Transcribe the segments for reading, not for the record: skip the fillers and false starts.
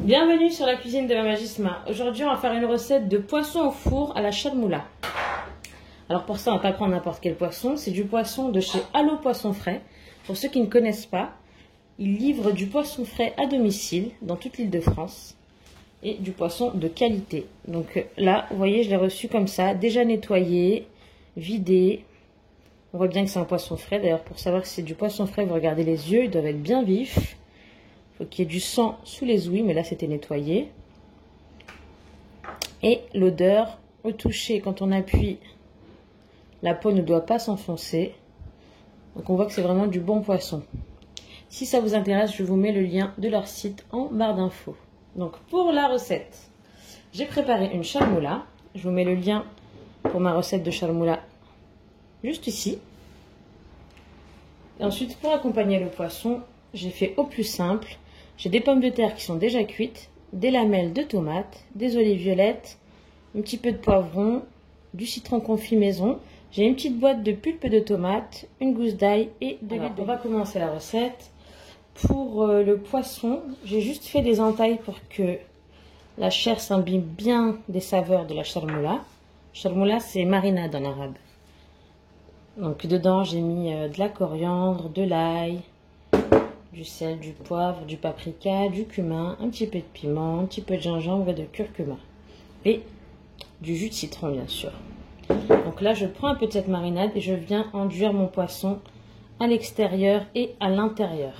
Bienvenue sur la cuisine de Mama Gisma. Aujourd'hui, on va faire une recette de poisson au four à la charmoula. Alors pour ça, on va pas prendre n'importe quel poisson. C'est du poisson de chez Allo Poisson Frais. Pour ceux qui ne connaissent pas, ils livrent du poisson frais à domicile dans toute l'île de France et du poisson de qualité. Donc là, vous voyez, je l'ai reçu comme ça, déjà nettoyé, vidé. On voit bien que c'est un poisson frais. D'ailleurs, pour savoir si c'est du poisson frais, vous regardez les yeux, ils doivent être bien vifs. Il faut qu'il y ait du sang sous les ouïes, mais là c'était nettoyé. Et l'odeur, au toucher, quand on appuie, la peau ne doit pas s'enfoncer. Donc on voit que c'est vraiment du bon poisson. Si ça vous intéresse, je vous mets le lien de leur site en barre d'infos. Donc pour la recette, j'ai préparé une charmoula. Je vous mets le lien pour ma recette de charmoula juste ici. Et ensuite, pour accompagner le poisson, j'ai fait au plus simple. J'ai des pommes de terre qui sont déjà cuites, des lamelles de tomates, des olives violettes, un petit peu de poivron, du citron confit maison. J'ai une petite boîte de pulpe de tomates, une gousse d'ail et de l'huile. On va commencer la recette. Pour le poisson, j'ai juste fait des entailles pour que la chair s'imbibe bien des saveurs de la charmoula. Charmoula, c'est marinade en arabe. Donc dedans, j'ai mis de la coriandre, de l'ail, du sel, du poivre, du paprika, du cumin, un petit peu de piment, un petit peu de gingembre et de curcuma. Et du jus de citron, bien sûr. Donc là, je prends un peu de cette marinade et je viens enduire mon poisson à l'extérieur et à l'intérieur.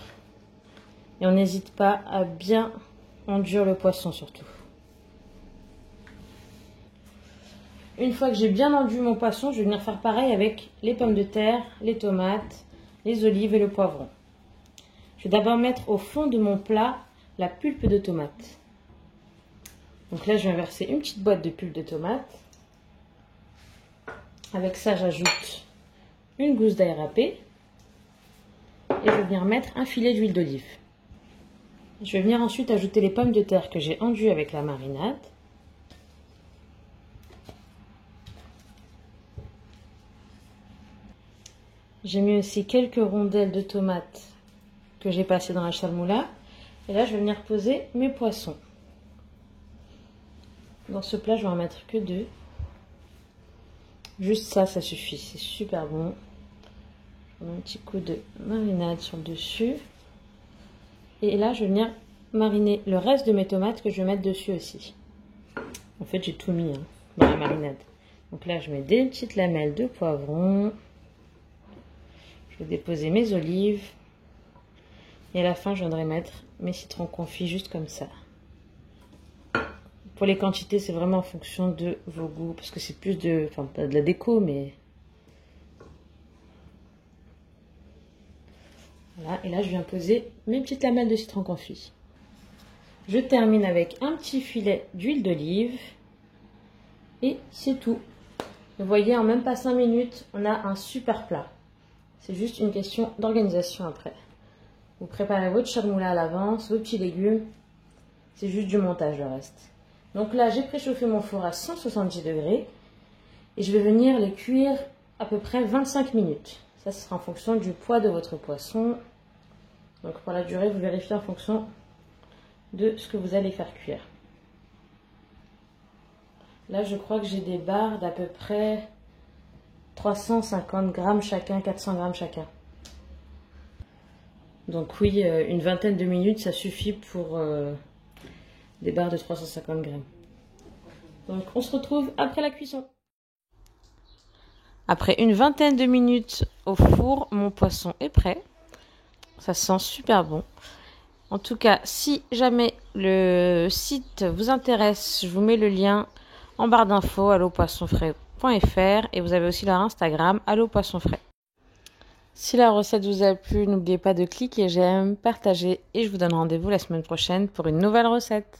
Et on n'hésite pas à bien enduire le poisson surtout. Une fois que j'ai bien enduit mon poisson, je vais venir faire pareil avec les pommes de terre, les tomates, les olives et le poivron. Je vais d'abord mettre au fond de mon plat la pulpe de tomate. Donc là, je viens verser une petite boîte de pulpe de tomate. Avec ça, j'ajoute une gousse d'ail râpé. Et je vais venir mettre un filet d'huile d'olive. Je vais venir ensuite ajouter les pommes de terre que j'ai enduies avec la marinade. J'ai mis aussi quelques rondelles de tomates que j'ai passées dans la charmoula. Et là, je vais venir poser mes poissons. Dans ce plat, je vais en mettre que 2. Juste ça, ça suffit. C'est super bon. Je mets un petit coup de marinade sur le dessus. Et là, je vais venir mariner le reste de mes tomates que je vais mettre dessus aussi. En fait, j'ai tout mis dans la marinade. Donc là, je mets des petites lamelles de poivron. Je vais déposer mes olives. Et à la fin, je viendrai mettre mes citrons confits juste comme ça. Pour les quantités, c'est vraiment en fonction de vos goûts. Parce que c'est plus de... Enfin, pas de la déco, mais... Voilà. Et là, je viens poser mes petites lamelles de citron confit. Je termine avec un petit filet d'huile d'olive. Et c'est tout. Vous voyez, en même pas 5 minutes, on a un super plat. C'est juste une question d'organisation après. Vous préparez votre charmoula à l'avance, vos petits légumes. C'est juste du montage le reste. Donc là, j'ai préchauffé mon four à 170 degrés. Et je vais venir les cuire à peu près 25 minutes. Ça, ce sera en fonction du poids de votre poisson. Donc pour la durée, vous vérifiez en fonction de ce que vous allez faire cuire. Là, je crois que j'ai des barres d'à peu près 350 grammes chacun, 400 grammes chacun. Donc oui, une vingtaine de minutes, ça suffit pour des barres de 350 grammes. Donc on se retrouve après la cuisson. Après une vingtaine de minutes au four, mon poisson est prêt. Ça sent super bon. En tout cas, si jamais le site vous intéresse, je vous mets le lien en barre d'infos, allopoissonfrais.fr, et vous avez aussi leur Instagram, allopoissonfrais. Si la recette vous a plu, n'oubliez pas de cliquer j'aime, partager, et je vous donne rendez-vous la semaine prochaine pour une nouvelle recette.